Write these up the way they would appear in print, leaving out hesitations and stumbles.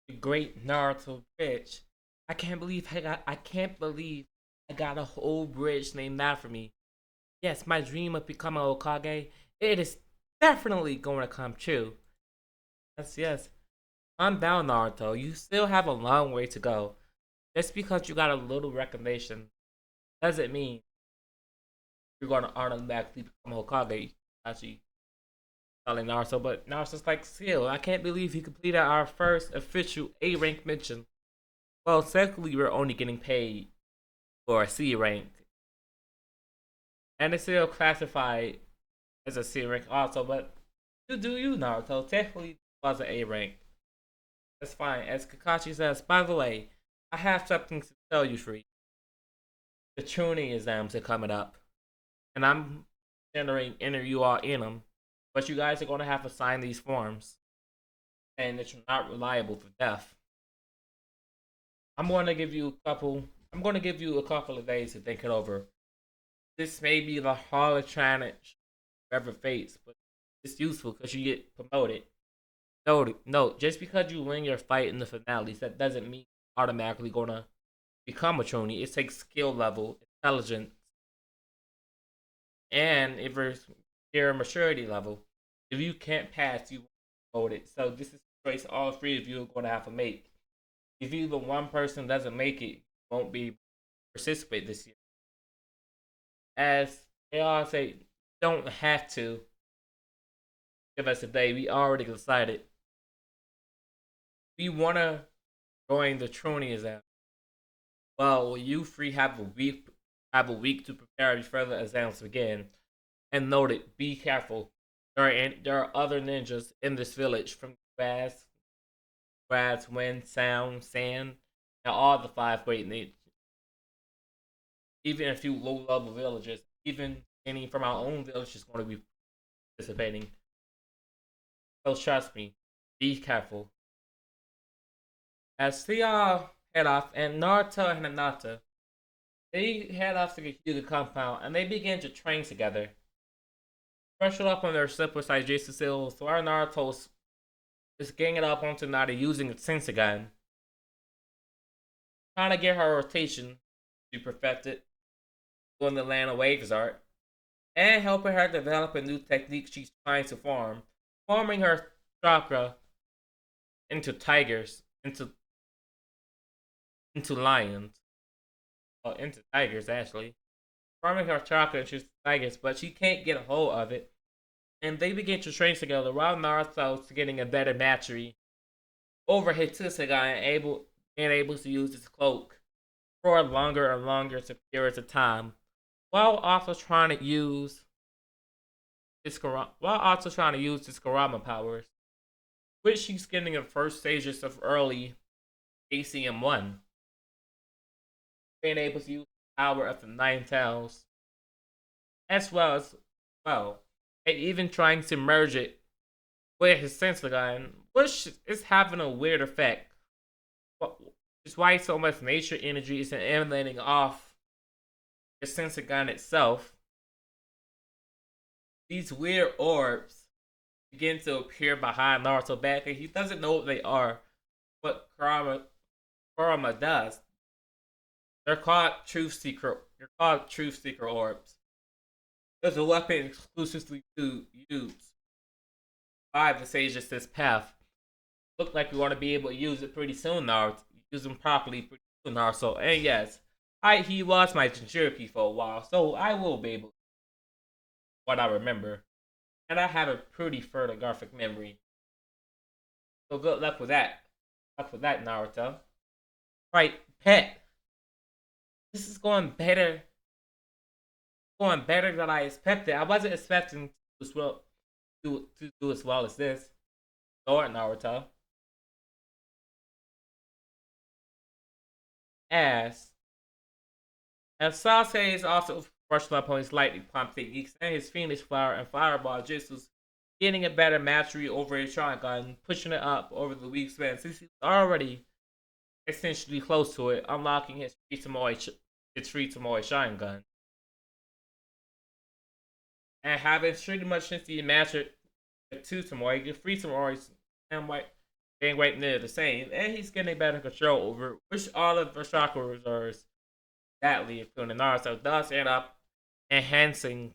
The great Naruto bridge. I can't believe I got a whole bridge named after me. Yes, my dream of becoming a Hokage, it is definitely going to come true. Yes, yes. I'm down, Naruto. You still have a long way to go. Just because you got a little recognition doesn't mean you're going to automatically become a Hokage. Actually, telling Naruto, but Naruto's like, still, I can't believe he completed our first official A rank mission. Well, technically, we're only getting paid for a C rank, and it's still classified as a C rank also. But you do you, Naruto. Technically, it was an A rank. That's fine. As Kakashi says, by the way, I have something to tell you, Free. The tuning exams are coming up, and I'm considering enter you all in them. But you guys are going to have to sign these forms, and that you're not reliable for death. I'm going to give you a couple. I'm going to give you a couple of days to think it over. This may be the hardest challenge you ever faced, but it's useful because you get promoted. No, just because you win your fight in the finales, that doesn't mean you're automatically gonna become a Chunin. It takes skill level, intelligence, and if it's your maturity level. If you can't pass, you won't be promoted. So this is a choice all three of you are gonna have to make. If even one person doesn't make it, you won't be participate this year. As they all say, don't have to give us a day. We already decided we wanna join the Trony exam. Well, you three have a week to prepare before the exams begin. And note it, be careful. There are other ninjas in this village from grass, wind, sound, sand, and all the five great ninjas. Even a few low level villagers, even any from our own village is going to be participating. So trust me, be careful. As they all head off, and Naruto and Hinata, they head off to the Hyuga compound and they begin to train together. Pressure up on their super Jason skills, so our Naruto is ganging up onto Nada using the Tenseigan, trying to get her rotation to perfect it, doing the land of waves art, and helping her develop a new technique she's trying to form, forming her chakra into tigers, into lions, into tigers actually, forming her chakra into tigers, but she can't get a hold of it. And they begin to train together while Naruto's getting a better mastery over Hitsuga and being able to use his cloak for longer and longer periods of time, while also trying to use his Karama powers, which she's getting in the first stages of early ACM1, being able to use the power of the Nine Tails, as well, and even trying to merge it with his Sensogun, which is having a weird effect. Which is why so much nature energy is emanating off the Sensogun itself. These weird orbs begin to appear behind Naruto back, and he doesn't know what they are. But Kurama does. They're called Truth Seeker. They're called Truth Seeker orbs. There's a weapon exclusively to use by the sages this path. Look like we want to be able to use it pretty soon now. Use them properly pretty soon now. So, and yes, he was my Jinchuriki for a while, so I will be able to what I remember. And I have a pretty photographic memory. So good luck with that. Luck with that, Naruto. Right, pet. This is going better than I expected. I wasn't expecting to do as well as this. Lord Naruto. As Sasuke is also brushing up on his lightning pump techniques and his Phoenix Flower and Fireball jutsus, getting a better mastery over his Sharingan, pushing it up over the week span since he's already essentially close to it, unlocking his free Tomoe Sharingan. And having pretty much since he mastered the two Tomoe, the free Tomoes and getting right near the same, and he's getting better control over which all of the chakra reserves badly, including Naruto, thus end up enhancing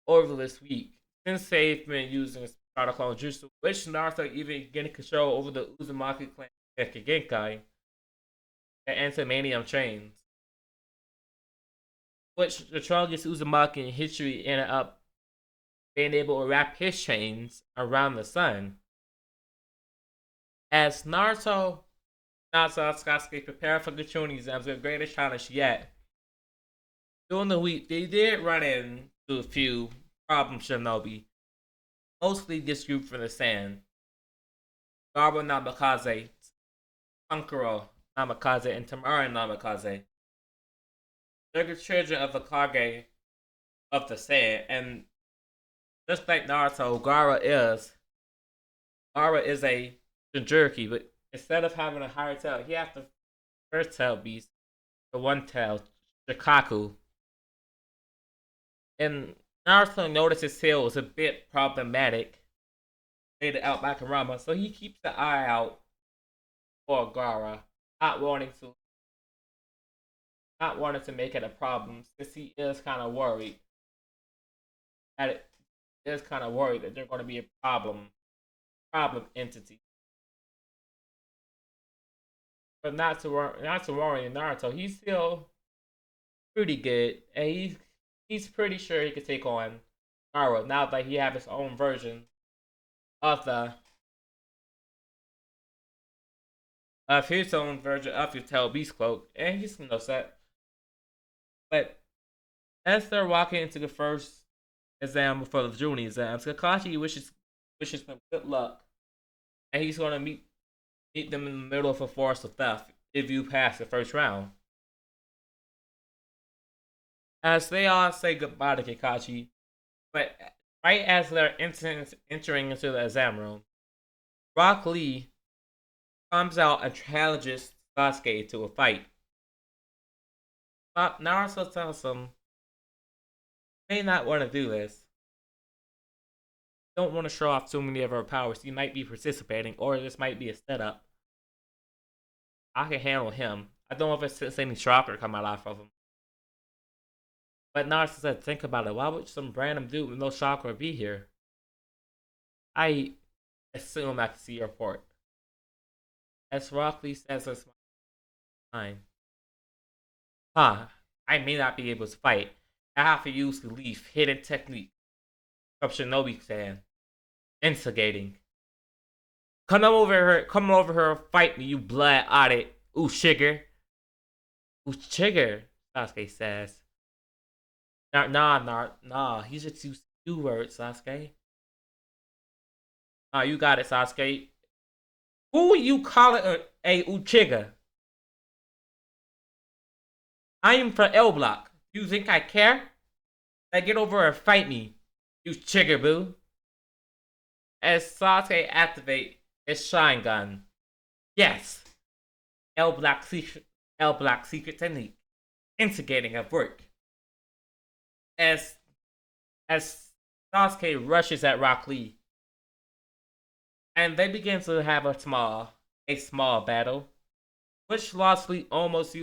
over this week. Sensei's been using his protocol jutsu, which Naruto even getting control over the Uzumaki clan Genkai and Antimanium trains, which the strongest Uzumaki in history ended up being able to wrap his chains around the sun. As Naruto Sasuke prepare for the Chunin exams, the greatest challenge yet. During the week, they did run into a few problems, Shinobi. Mostly this group from the sand. Garba Namikaze, Kankuro Namikaze, and Tamara Namikaze. They're the children of the Kage of the sand, and just like Naruto, Gara is a Jinchuriki, but instead of having a higher tail, he has the first tail beast, the one tail, Shikaku. And Naruto noticed his tail was a bit problematic, laid out by Kurama, so he keeps an eye out for Gara, not wanting to make it a problem, since he is kind of worried that they're going to be a problem entity. But not to worry Naruto. He's still pretty good, and he's pretty sure he could take on Gara now that he have his own version of the of his own version of his Tail Beast cloak, and he's set. But as they're walking into the first exam before the Junin exams, Kakashi wishes them good luck, and he's gonna meet them in the middle of a forest of theft if you pass the first round. As they all say goodbye to Kakashi, but right as they're entering into the exam room, Rock Lee comes out and challenges Sasuke to a fight. Naruto tells him may not want to do this. Don't want to show off too many of our powers. You might be participating, or this might be a setup. I can handle him. I don't know if it's any chakra come out of him. But Naruto said, think about it. Why would some random dude with no chakra be here? I assume I can see your report. As Rock Lee says, it's mine. Huh. I may not be able to fight. I have to use the leaf hidden technique from Shinobi-san. Instigating. Come over here, fight me, you blood audit. Uchiger. Uchiger, Sasuke says. Nah. He just used two words, Sasuke. Nah, you got it, Sasuke. Who you calling a Uchiga? I am from L Block. You think I care? Now get over and fight me, you Chigaboo. As Sasuke activate his Sharingan. Yes. L Block secret technique. Instigating at work. As Sasuke rushes at Rock Lee. And they begin to have a small battle. Which Lost Lee almost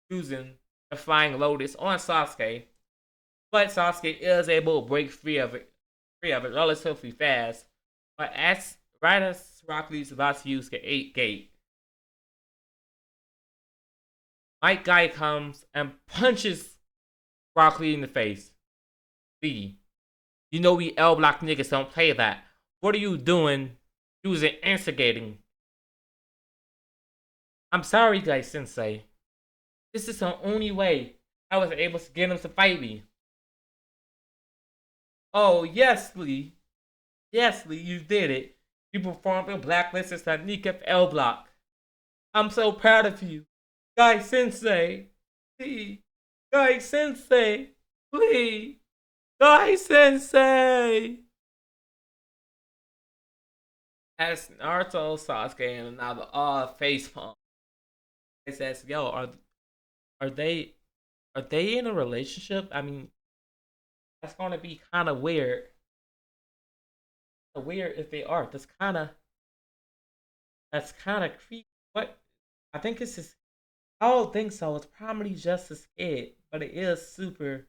using the Flying Lotus on Sasuke. But Sasuke is able to break free of it relatively fast. But right as Rock Lee's about to use the 8 gate, Mike Guy comes and punches Rock Lee in the face. Lee, you know we L Block niggas don't play that. What are you doing using instigating? I'm sorry, Guy Sensei. This is the only way I was able to get him to fight me. Oh, yes, Lee. Yes, Lee, you did it. You performed the blacklisted technique of L Block. I'm so proud of you. Guy Sensei. Please. Guy Sensei. Please. Guy Sensei. As Naruto, Sasuke, and now the all face palm. It says, yo, are they in a relationship? I mean, that's gonna be kind of weird. weird if they are. That's kind of creepy. What? I think it's just. I don't think so. It's probably just a skit, but it is super.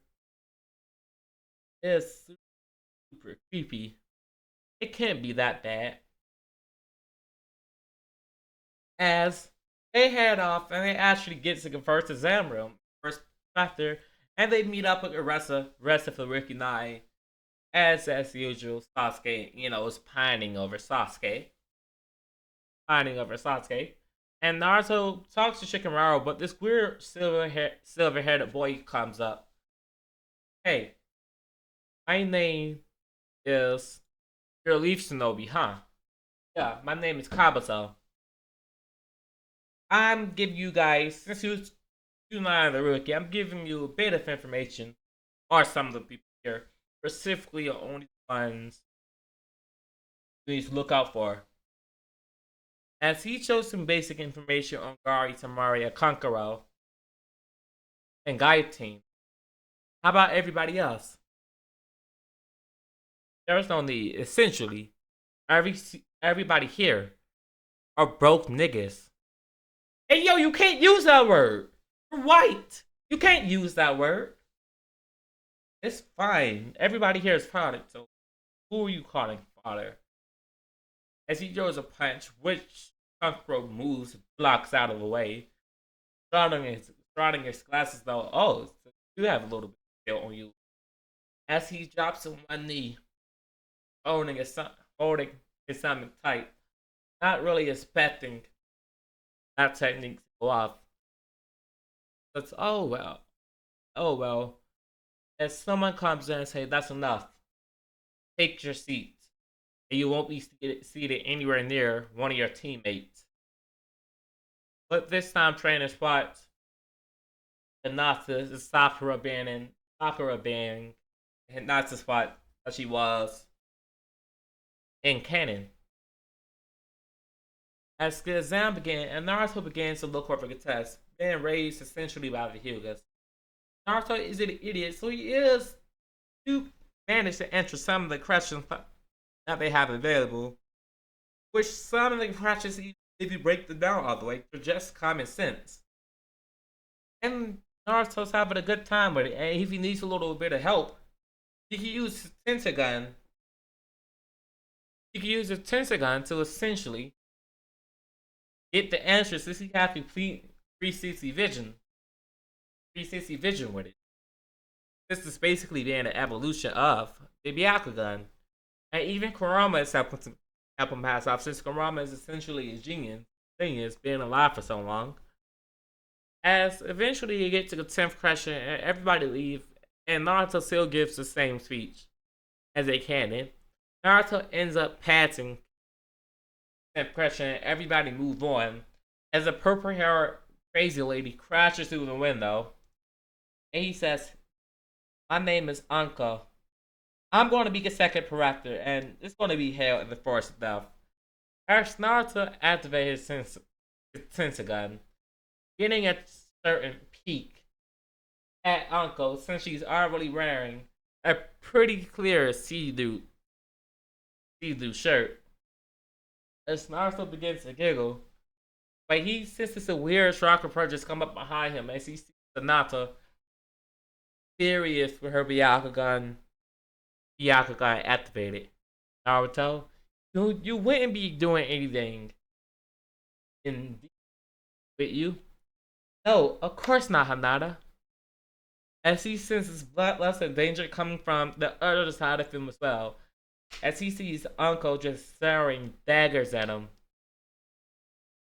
It is super creepy. It can't be that bad. As they head off and they actually get to the first exam room, first chapter, and they meet up with rest of the Ricky Nine. As usual, Sasuke, is pining over Sasuke. And Naruto talks to Shikamaru, but this weird silver-headed boy comes up. Hey, my name is your Leaf Shinobi, huh? Yeah, my name is Kabuto. I'm giving you guys, since you not the rookie, I'm giving you a bit of information, or some of the people here, specifically only the ones you need to look out for. As he shows some basic information on Gari, Tamari, Kankaro, and Team. How about everybody else? There's no need. Essentially, everybody here are broke niggas. Hey yo, you can't use that word. You're white. You can't use that word. It's fine. Everybody here is product. So who are you calling father? As he throws a punch, which Kankaro moves, blocks out of the way. Starting his glasses though. Oh, so you have a little bit of on you. As he drops on one knee, holding his stomach tight, not really expecting that technique to go off. But oh well. As someone comes in and say, "That's enough. Take your seat, and you won't be seated anywhere near one of your teammates." But this time, trainer spots Hinata, Sakura being Hinata's spot as she was in canon. As the exam began, and Naruto begins to look over the test, being raised essentially by the Hyugas. Naruto is an idiot, so he is to manage to answer some of the questions that they have available, which some of the questions, if you break them down all the way, are just common sense. And Naruto's having a good time with it, and if he needs a little bit of help, he can use Tenseigan. He can use the Tenseigan to essentially get the answers since he has complete 360 vision. 360 vision with it. This is basically being an evolution of the Byakugan. And even Kurama is helping him pass off since Kurama is essentially a genius being alive for so long. As eventually you get to the 10th question and everybody leave, and Naruto still gives the same speech as they can. Naruto ends up passing the 10th question and everybody move on as a purple haired crazy lady crashes through the window. And he says, "My name is Anko. I'm going to be the second director, and it's going to be hell in the forest of death." As Naruto activates his Tenseigan, getting a certain peak at Anko since she's already wearing a pretty clear see-through shirt. As Naruto begins to giggle, but he senses a weird shock approaches come up behind him as he sees Hinata serious with her Byakugan activated. Naruto, you wouldn't be doing anything in with you. No, of course not, Hinata. As he senses bloodlust and danger coming from the other side of him as well. As he sees Uncle just staring daggers at him.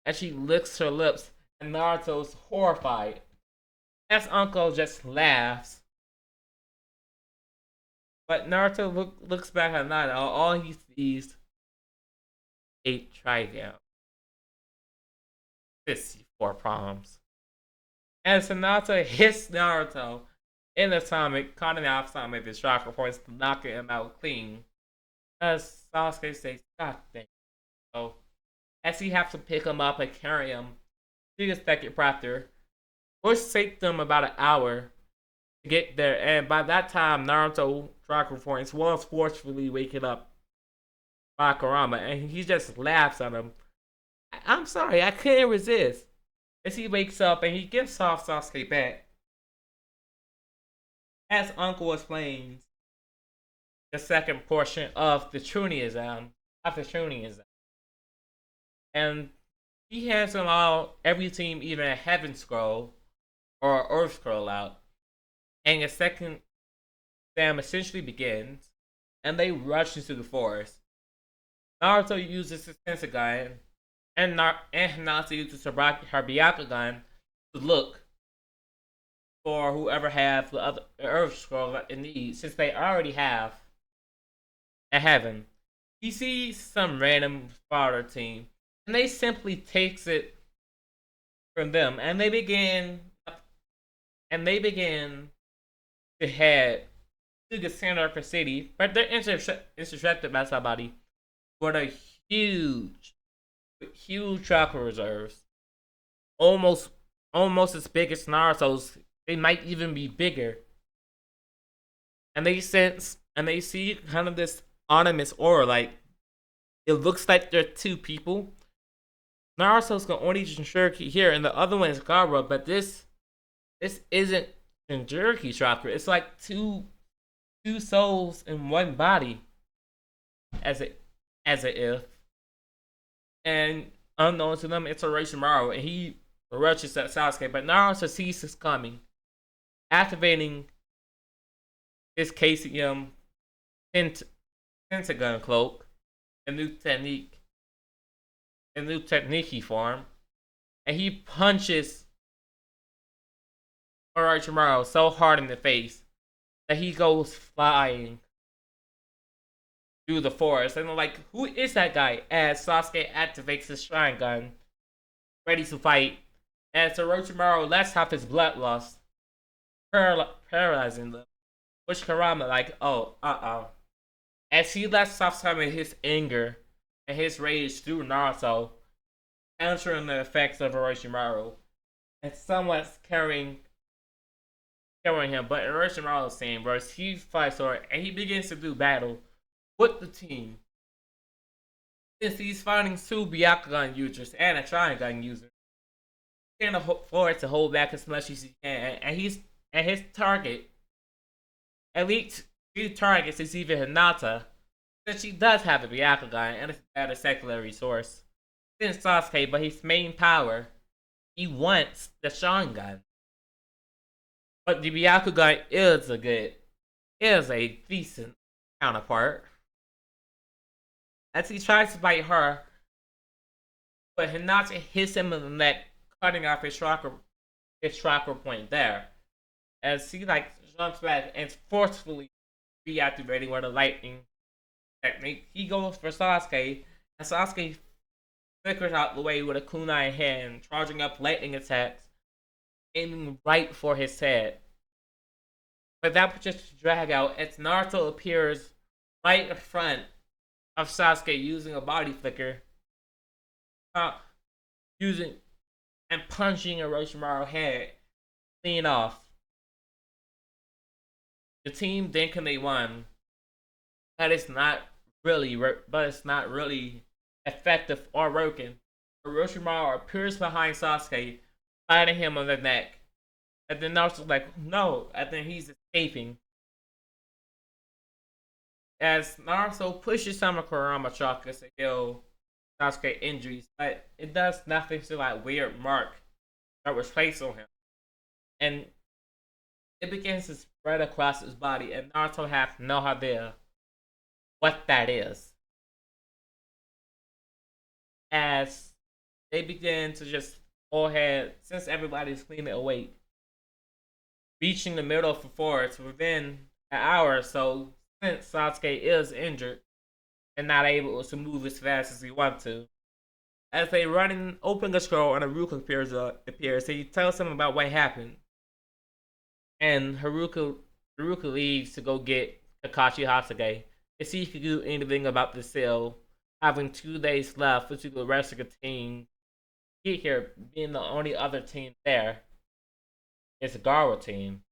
As she licks her lips, and Naruto's horrified. As Uncle just laughs. But Naruto looks back at Hinata, all he sees 8 Trigon. 54 problems. As Hinata hits Naruto in the stomach, cutting off some of his chakra points, knocking him out clean. As Sasuke says, "God damn." So, as he has to pick him up and carry him to the second chapter, which takes them about an hour to get there. And by that time, Naruto chakra points was forcefully waking up by Kurama, and he just laughs at him. I'm sorry, I couldn't resist. As he wakes up and he gives off Sasuke back, as Uncle explains the second portion of the Chunin and he has them all, every team, either a Heaven Scroll or an Earth Scroll out, and the second exam essentially begins, and they rush into the forest. Naruto uses his Tenseigan, and Hinata uses her Byakugan to look for whoever has the other Earth Scroll in need, since they already have a Heaven. He sees some random Sparta team, and they simply takes it from them, and they begin to head to the center of the city, but they're intercepted by somebody with a huge chakra reserves, almost as big as Naruto's. They might even be bigger. And they see kind of this ominous aura, like it looks like they're two people. Naruto's the only Jinchuriki here, and the other one is Gaara, but this isn't Jinchuriki chakra. It's like two souls in one body, as it if. And unknown to them, it's Orochimaru, and he rushes at Sasuke, but Naruto sees this coming, activating his KCM Tenseigan cloak, a new technique he formed, and he punches Orochimaru so hard in the face that he goes flying through the forest. And I'm like, who is that guy? As Sasuke activates his Sharingan, ready to fight, as Orochimaru lets off his bloodlust, paralyzing them. Which Kurama like, as he lets off some of his anger and his rage through Naruto, countering the effects of Orochimaru, and somewhat carrying him. But Orochimaru's same verse, he fights for it, and he begins to do battle with the team. Since he's fighting two Byakugan users and a Sharingan user, he can't afford to hold back as much as he can, and his target, at least two targets, is either Hinata, since she does have a Byakugan and at a secondary source, since Sasuke, but his main power, he wants the Sharingan. But the Byakugan is a decent counterpart. As he tries to fight her, but Hinata hits him in the neck, cutting off his chakra point there. As he jumps back and forcefully reactivating with a lightning technique, he goes for Sasuke, and Sasuke flickers out the way with a kunai hand, charging up lightning attacks, aiming right for his head. But that would just drag out as Naruto appears right in front of Sasuke using a body flicker, using and punching Orochimaru's head clean off. The team thinking they won, but it's not really effective or working. Orochimaru appears behind Sasuke, biting him on the neck, and then Naruto's like, no, and then he's escaping. As Naruto pushes some of Kurama chakra to heal Sasuke injuries, but it does nothing to weird mark that was placed on him. And it begins to spread across his body, and Naruto has no idea what that is. As they begin to just go ahead, since everybody's cleanly awake, reaching the middle of the forest within an hour or so, since Sasuke is injured and not able to move as fast as he wants to. As they run and open the scroll and Haruka appears, he tells him about what happened. And Haruka leaves to go get Kakashi Hatsuge to see if he can do anything about the sale, having 2 days left to the rest of the team get here, being the only other team there is the Gaara team.